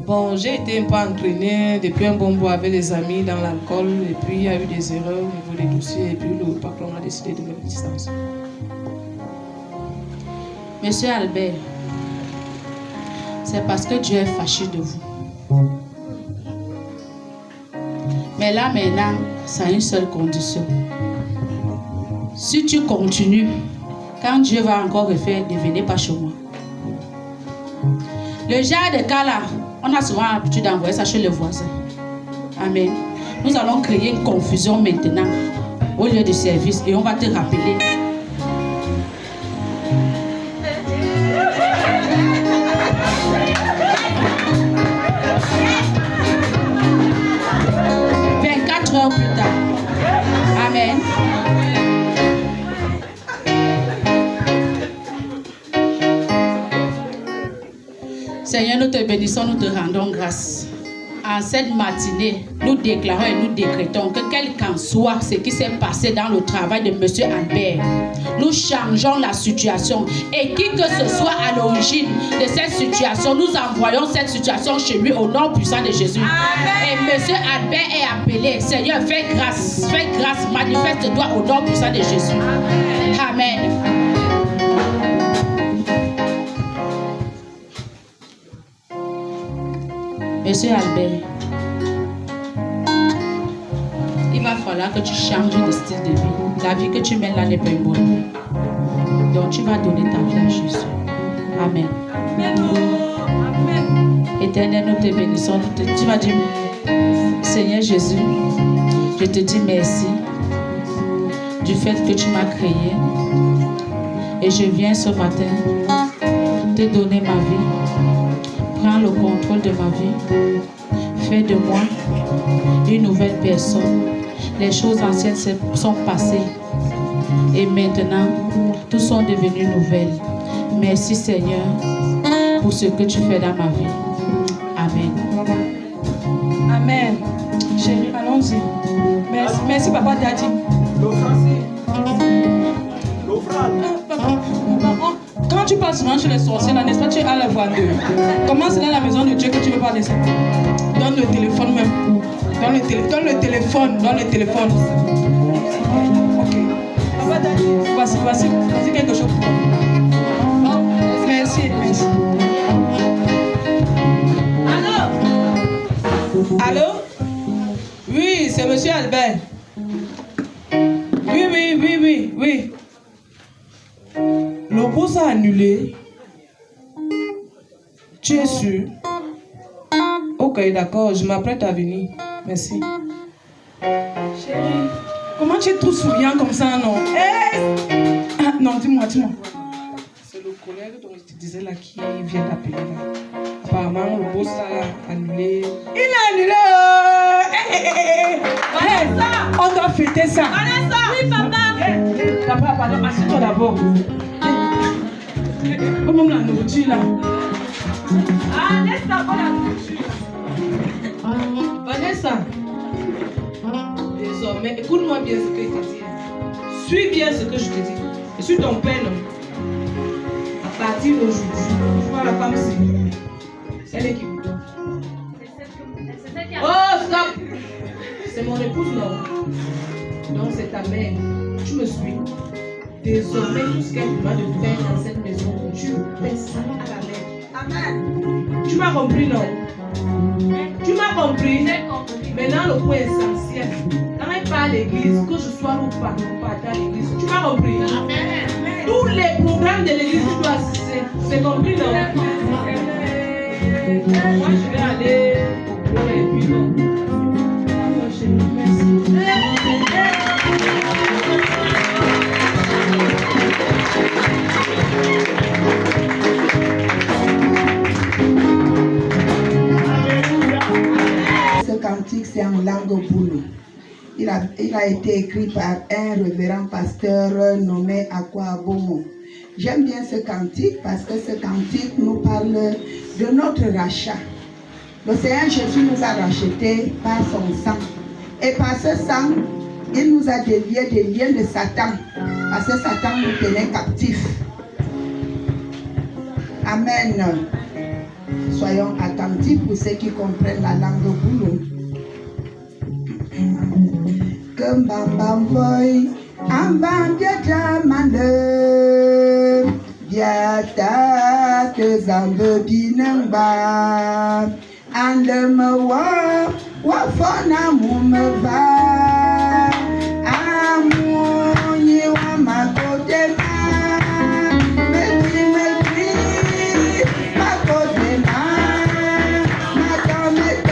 Bon, j'ai été un peu entraînée depuis un bon bout avec les amis dans l'alcool et puis il y a eu des erreurs au niveau des dossiers et puis le patron a décidé de mettre distance. Monsieur Albert, c'est parce que Dieu est fâché de vous. Mais là maintenant, ça a une seule condition. Si tu continues, quand Dieu va encore refaire, ne venez pas chez moi. Le genre de cas là, on a souvent l'habitude d'envoyer ça chez les voisins. Amen. Nous allons créer une confusion maintenant au lieu de service et on va te rappeler. Heures plus tard. Amen. Seigneur, nous te bénissons, nous te rendons grâce. En cette matinée, nous déclarons et nous décrétons que quel qu'en soit ce qui s'est passé dans le travail de M. Albert, nous changeons la situation. Et qui que ce soit à l'origine de cette situation, nous envoyons cette situation chez lui au nom puissant de Jésus. Amen. Et M. Albert est appelé. Seigneur, fais grâce, manifeste-toi au nom puissant de Jésus. Amen. Monsieur Albert, il va falloir que tu changes de style de vie. La vie que tu mènes là n'est pas une bonne vie. Donc tu vas donner ta vie à Jésus. Amen. Amen. Éternel, nous te bénissons. Tu vas dire, Seigneur Jésus, je te dis merci du fait que tu m'as créé. Et je viens ce matin te donner ma vie. Prends le contrôle de ma vie. Fais de moi une nouvelle personne. Les choses anciennes sont passées. Et maintenant, tout sont devenus nouvelles. Merci Seigneur pour ce que tu fais dans ma vie. Amen. Amen. Chérie, allons-y. Merci, merci Papa Daddy. Quand tu passes souvent chez les sorciers, n'est-ce pas, tu as la voix d'eux. Comment c'est dans la maison de Dieu que tu ne veux pas laisser? Donne le téléphone même. Donne le téléphone. Ok. Papa Daddy, voici quelque chose pour toi. Merci. Allô? Oui, c'est Monsieur Albert. Oui. Le boss a annulé. Tu es sûr? Ok, d'accord, je m'apprête à venir. Merci. Chérie, comment tu es tout souriant comme ça, non? Ah, non, dis-moi. C'est le collègue dont je te disais là qui vient d'appeler là. Apparemment, le boss a annulé. Il a annulé! On doit fêter ça. Oui, papa. Papa, pardon, assieds-toi d'abord. Comment la nourriture là? Ah, laisse d'abord la nourriture. Vanessa, désormais, écoute-moi bien ce que je te dis. Suis bien ce que je te dis. Je suis ton père, non? À partir d'aujourd'hui, tu vois la femme, c'est elle qui vous donne. Oh, stop! C'est mon épouse, non? Donc c'est ta mère. Tu me suis. Désormais, tout ce qu'elle va de faire dans cette maison, tu fais ça à la mère. Amen. Tu m'as compris, non? Tu m'as compris? J'ai compris. Maintenant, le point essentiel. Quand elle part à l'église, que je sois ou pas à l'église, tu m'as compris? Amen. Tous les programmes femme de l'église qui doit assister. C'est compris, non? Moi, je vais aller au bureau et puis non. Ce cantique, c'est en langue boulou. Il a été écrit par un révérend pasteur nommé Akwa Abomo. J'aime bien ce cantique parce que ce cantique nous parle de notre rachat. Le Seigneur Jésus nous a rachetés par son sang. Et par ce sang, il nous a déliés des liens de Satan. Parce que Satan nous tenait captifs. Amen. Soyons attentifs pour ceux qui comprennent la langue boulou. Kembang boy, ambang dia mande, dia ta te zambe binang ba, ande mewa, wafona mumeva, amunyi wa makodema, meti makodema, matometa.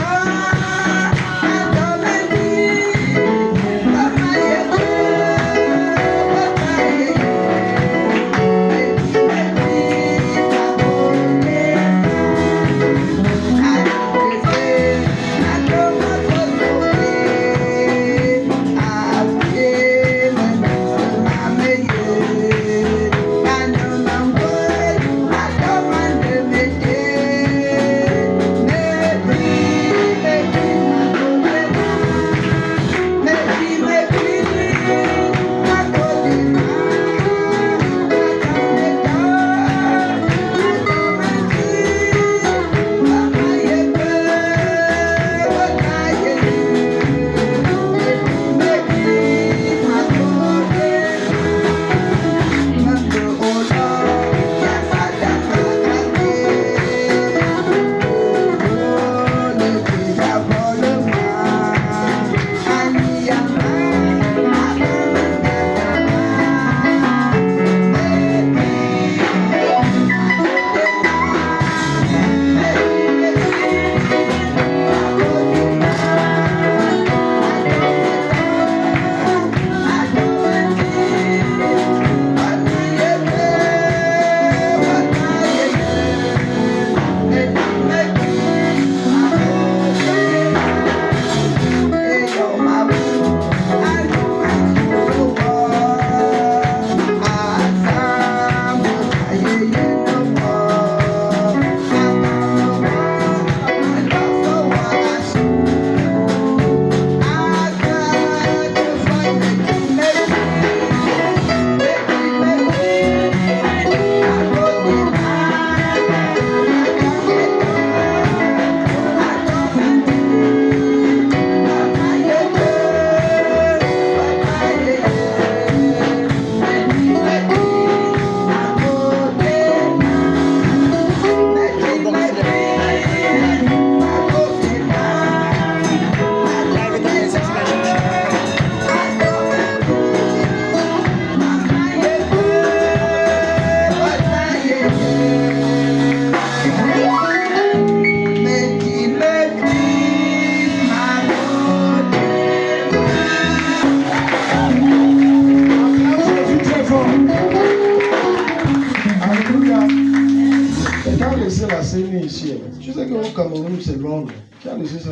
Tu sais qu'au Cameroun, c'est long. Qui a laissé ça?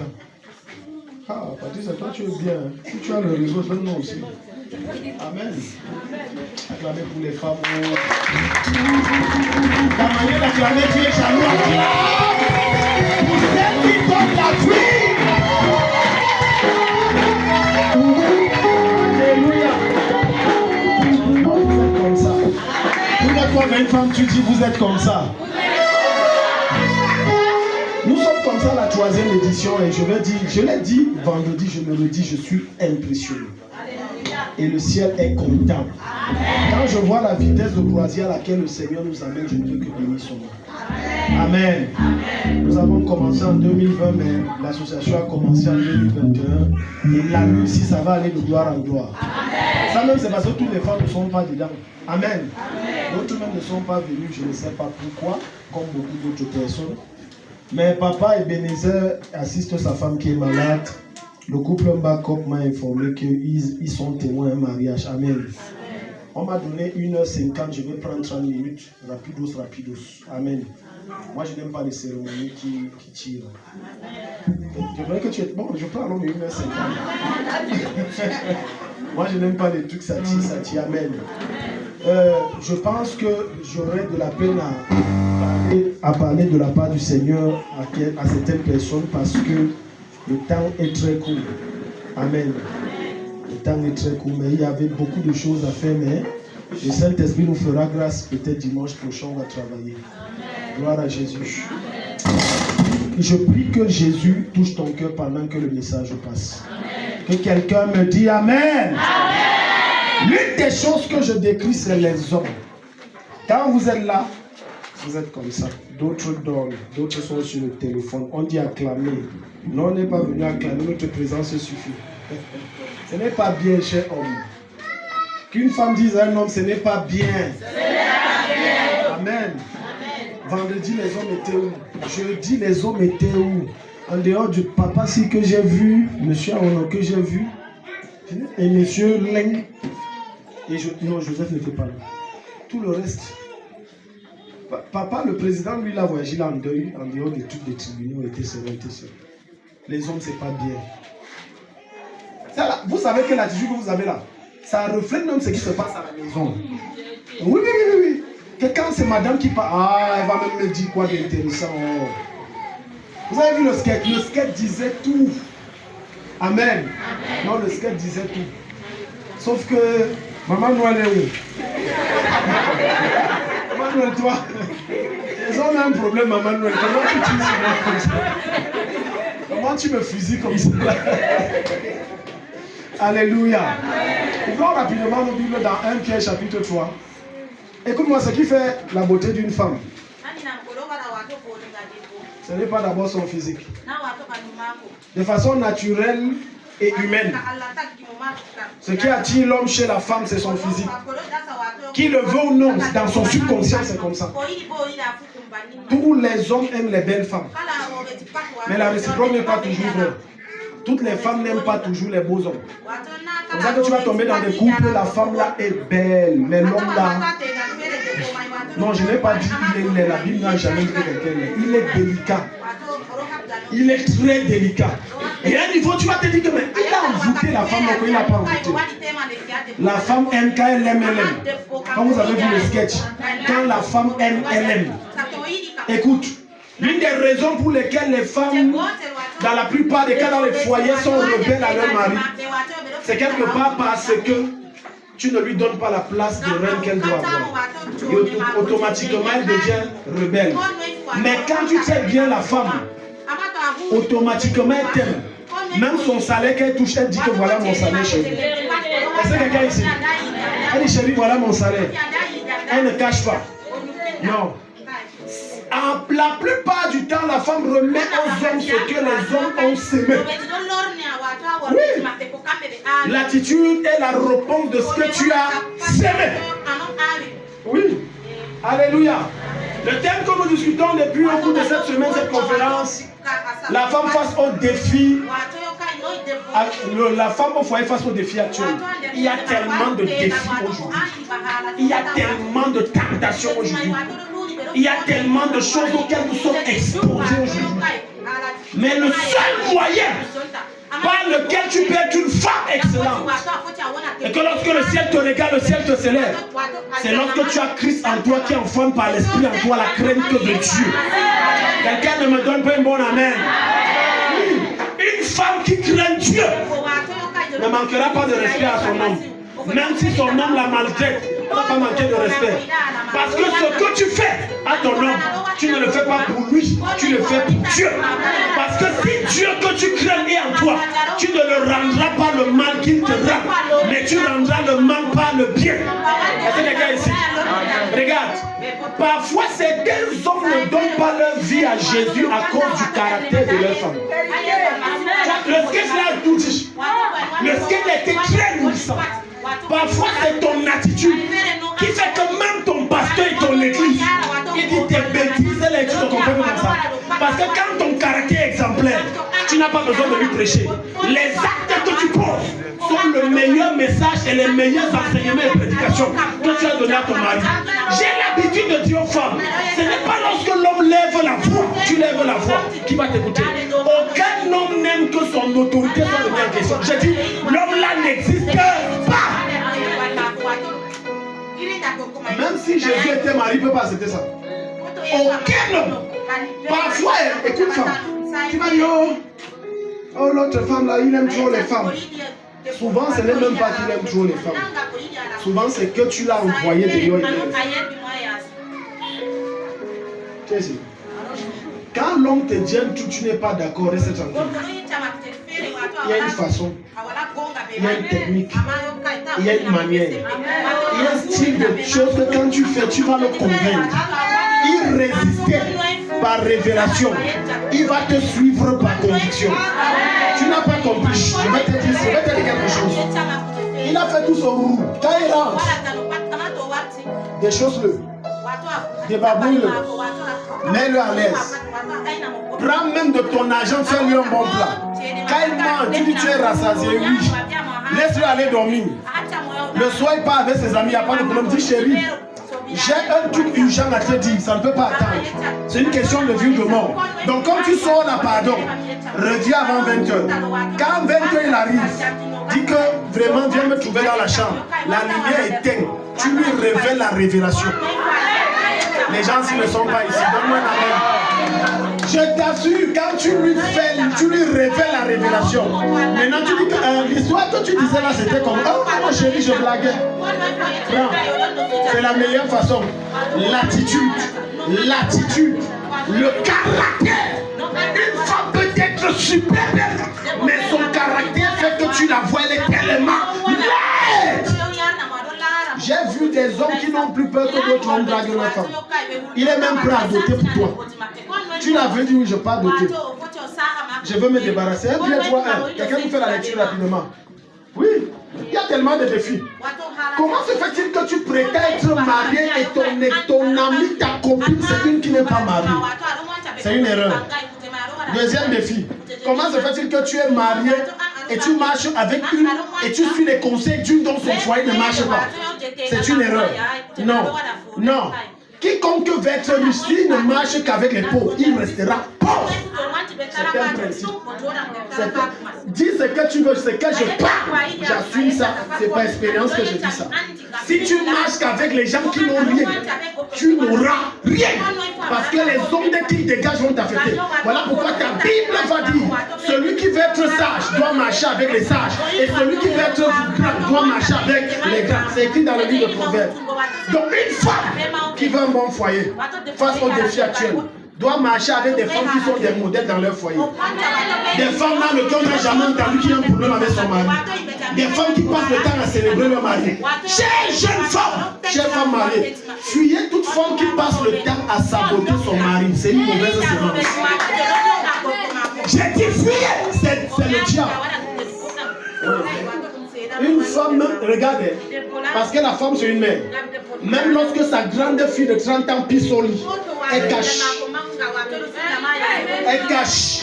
Ah, Patrice, toi tu es bien. Si tu as le réseau, donne-nous aussi. Amen. Acclamez pour les femmes. Ta manière d'acclamer, tu es jaloux à Dieu. Pour celle qui donne la vie. Alléluia. Non, vous êtes comme ça. Vous êtes comme une femme, tu dis vous êtes comme ça. Nous sommes comme ça la 3e édition et je l'ai dit vendredi, je me le dis, je suis impressionné. Et le ciel est content. Quand je vois la vitesse de croisière à laquelle le Seigneur nous amène, je ne peux que bénir son nom. Amen. Nous avons commencé en 2020, mais l'association a commencé en 2021. Et là, si ça va aller de gloire en gloire. Ça même, c'est parce que toutes les femmes ne sont pas dedans. Amen. D'autres même ne sont pas venus, je ne sais pas pourquoi, comme beaucoup d'autres personnes. Mais papa Ebenezer assiste sa femme qui est malade. Le couple Mbakop m'a informé qu'ils sont témoins d'un mariage. Amen. On m'a donné 1h50, je vais prendre 30 minutes. Rapidos. Amen. Moi, je n'aime pas les cérémonies qui tirent. Je voudrais que tu es... Bon, je prends alors mes 1h50. Moi, je n'aime pas les trucs, ça tire. Amen. Je pense que j'aurais de la peine à parler de la part du Seigneur à certaines personnes parce que le temps est très court. Amen. Le temps est très court, mais il y avait beaucoup de choses à faire, mais le Saint-Esprit nous fera grâce. Peut-être dimanche prochain, on va travailler. Gloire à Jésus. Je prie que Jésus touche ton cœur pendant que le message passe. Que quelqu'un me dise Amen. L'une des choses que je décris, c'est les hommes. Quand vous êtes là, vous êtes comme ça. D'autres dorment, d'autres sont sur le téléphone. On dit acclamer. Non, on n'est pas venu acclamer, notre présence suffit. Ce n'est pas bien, cher homme. Qu'une femme dise à un homme, ce n'est pas bien. Amen. Vendredi, les hommes étaient où? Jeudi, les hommes étaient où? En dehors du papa, si que j'ai vu, monsieur Aono que j'ai vu, et monsieur Leng, et non, Joseph n'était pas là. Tout le reste. Papa, le président, lui, il a voyagé là en deuil, en dehors de toutes les tribunaux, était seul. Les hommes, c'est pas bien. Ça, là, vous savez que l'attitude que vous avez là, ça reflète même ce qui se passe à la maison. Oui. Que quand c'est madame qui parle, elle va même me dire quoi d'intéressant. Vous avez vu le skate? Le skate disait tout. Amen. Non, le skate disait tout. Sauf que Maman Noël est où? Maman Noël, toi, ils ont un problème, Maman Noël. Comment tu tues comme ça? Comment tu me fusilles comme ça? Alléluia. Ouvrons rapidement nos Bibles dans 1 Pierre chapitre 3. Écoute-moi, ce qui fait la beauté d'une femme, ce n'est pas d'abord son physique. De façon naturelle et humaine, ce qui attire l'homme chez la femme, c'est son physique. Qu'il le veut ou non, dans son subconscient, c'est comme ça. Tous les hommes aiment les belles femmes. Mais la réciproque n'est pas toujours vraie. Toutes les femmes n'aiment pas toujours les beaux hommes. C'est pour ça que tu vas tomber dans des couples, la femme là est belle, mais l'homme là... Non, je n'ai pas dit qu'il est laid. La Bible n'a jamais dit quelqu'un est laid. Il est délicat. Il est très délicat. Et à un niveau, tu vas te dire que mais il a envoûté la femme, donc il n'a pas envoûté. La femme aime quand elle aime, elle aime. Quand vous avez vu le sketch, quand la femme aime, elle aime. Écoute, l'une des raisons pour lesquelles les femmes, dans la plupart des cas dans les foyers, sont rebelles à leur mari, c'est quelque part parce que tu ne lui donnes pas la place de reine qu'elle doit avoir. Et automatiquement, elle devient rebelle. Mais quand tu traites bien la femme, automatiquement, elle t'aime. Même son salaire qu'elle touche, elle dit que voilà mon salaire, chérie. Est-ce que quelqu'un ici? Elle dit, chérie, voilà mon salaire. Elle ne cache pas. Non. La plupart du temps, la femme remet aux hommes ce que les hommes ont semé. Oui. L'attitude est la réponse de ce que tu as semé. Oui. Alléluia. Le thème que nous discutons depuis au cours de cette semaine, cette conférence, la femme face au défi, la femme au foyer face au défi actuel. Il y a tellement de défis aujourd'hui. Il y a tellement de tentations aujourd'hui. Il y a tellement de choses auxquelles nous sommes exposés aujourd'hui. Mais le seul moyen par lequel tu peux être une femme excellente, et que lorsque le ciel te regarde, le ciel te célèbre, c'est lorsque tu as Christ en toi qui enfonce par l'esprit en toi la crainte de Dieu. Quelqu'un ne me donne pas un bon amen. Une femme qui craint Dieu ne manquera pas de respect à son homme. Même si son homme la maltraite, elle ne va pas manquer de respect. Parce que ce que tu fais à ton homme, tu ne le fais pas pour lui, tu le fais pour Dieu. Parce que si Dieu que tu crains est en toi, tu ne le rendras pas le mal qu'il te rend, mais tu rendras le mal par le bien. Est-ce que les gars ici? Regarde, parfois certains hommes ne donnent pas leur vie à Jésus à cause du caractère de leur femme. Le sketch là tout dit. Le sketch était très nourrissant. Parfois c'est ton attitude qui fait que même ton pasteur besoin de lui prêcher. Les actes que tu poses sont le meilleur message et les meilleurs enseignements et prédications que tu as donné à ton mari. J'ai l'habitude de dire aux femmes, ce n'est pas lorsque l'homme lève la voix, tu lèves la voix, qui va t'écouter. Aucun homme n'aime que son autorité soit remise en question. Je dis, l'homme là n'existe pas. Même si Jésus était marié, il ne peut pas accepter ça. Aucun homme. Parfois, écoute femme, tu vas dire, oh l'autre femme là, il aime trop les femmes. Souvent, ce n'est même pas qu'il aime trop les femmes. Souvent, c'est que tu l'as envoyé dehors. Quand l'homme te dit tout, tu n'es pas d'accord, reste tranquille. Il y a une façon, il y a une technique, il y a une manière, il y a un style de choses que quand tu fais, tu vas le convaincre. Il résistait par révélation, il va te suivre par conviction. Tu n'as pas compris, je vais te dire quelque chose. Il a fait tout son roux. Quand il rentre, déchausse-le, débarbouille-le, mets-le à l'aise. Prends même de ton argent, fais-lui un bon plat. Quand il mange, tu dis tu es rassasié, oui. Laisse-le aller dormir. Le soir, il part avec ses amis, il n'y a pas de problème. Dis chérie, j'ai un truc urgent à te dire, ça ne peut pas attendre. C'est une question de vie ou de mort. Donc quand tu sors là, pardon, reviens avant 20h. Quand 20h il arrive, dis que vraiment viens me trouver dans la chambre. La lumière est éteinte. Tu lui révèles la révélation. Les gens s'ils ne sont pas ici, donne-moi un amen. Je t'assure, quand tu lui révèles la révélation. Maintenant tu dis que l'histoire que tu disais là c'était comme oh mon chéri je blaguais. C'est la meilleure façon. L'attitude, le caractère. Une femme peut être super belle, mais son caractère fait que tu la vois, elle est tellement laide. J'ai vu des hommes qui n'ont plus peur que d'autres hommes draguent leur femme. Il est même prêt à doter pour toi. Tu l'avais dit, oui, je ne peux pas doter. Je veux me débarrasser. Un bien, toi, quelqu'un nous fait la lecture rapidement. Oui, il y a tellement de défis. Comment se fait-il que tu prétends être marié et ton ami, ta copine, c'est une qui n'est pas mariée? C'est une erreur. Deuxième défi. Comment se fait-il que tu es marié et tu marches avec une et tu suis les conseils d'une dont son foyer ne marche pas? C'est une erreur. Non. Quiconque veut être riche, s'il ne marche qu'avec les pauvres, il restera pauvre. C'est un principe. Dis ce que tu veux, ce que je parle. J'assume ça. C'est par expérience que je dis ça. Si tu marches qu'avec les gens qui n'ont rien, tu n'auras rien. Parce que les ondes qui dégagent vont t'affecter. Voilà pourquoi ta Bible va dire celui qui veut être sage doit marcher avec les sages. Et celui qui veut être grand doit marcher avec les grands. C'est écrit dans le livre de Proverbes. Donc une femme qui veut un bon foyer face aux défis actuels doit marcher avec des femmes qui sont des modèles dans leur foyer. Des femmes dans lesquelles on n'a jamais entendu qu'il y a un problème avec son mari. Des femmes qui passent le temps à célébrer leur mari. Chère jeune femme, chère femme mariée, fuyez toute femme qui passe le temps à saboter son mari. C'est une mauvaise sémence. J'ai dit fuyez, c'est le diable. Une femme, regardez, parce que la femme c'est une mère. Même lorsque sa grande fille de 30 ans pisse au lit, elle cache. Elle cache.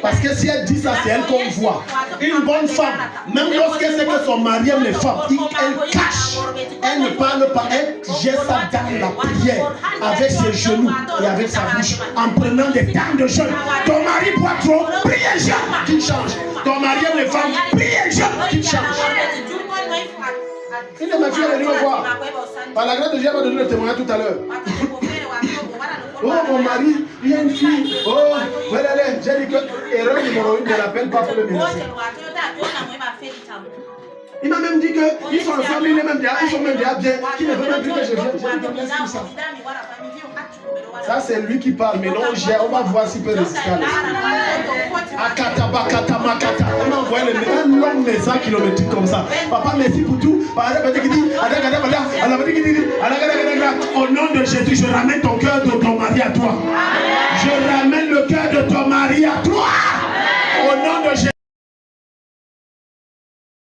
Parce que si elle dit ça, c'est elle qu'on voit. Une bonne femme, même lorsqu'elle sait que son mari aime les femmes, elle cache. Elle ne parle pas, elle jette ça dans la prière, avec ses genoux et avec sa bouche, en prenant des temps de jeûne. Ton mari boit trop, priez jeûne, qu'il change. Ton mari aime les femmes, priez jeûne, qu'il change. Une de mes filles est venue me voir. Par la grâce de Dieu, elle m'a donné le témoignage tout à l'heure. Oh, mon mari, il y a une fille. Oh, voilà, j'ai dit que erreur numéro 1, ne l'appelle pas pour le menacer. Il m'a même dit qu'ils sont ensemble, ils sont même déjà bien, qu'ils ne veulent même plus que je vienne. J'ai dit, laisse tout ça. Ça, c'est lui qui parle. Mais non, on va voir s'il peut résister à l'esprit. Akata, bakata, makata. On m'a envoyé un long message kilométrique comme ça. Papa, merci pour tout. Au nom de Jésus, je ramène ton cœur de ton mari à toi. Je ramène le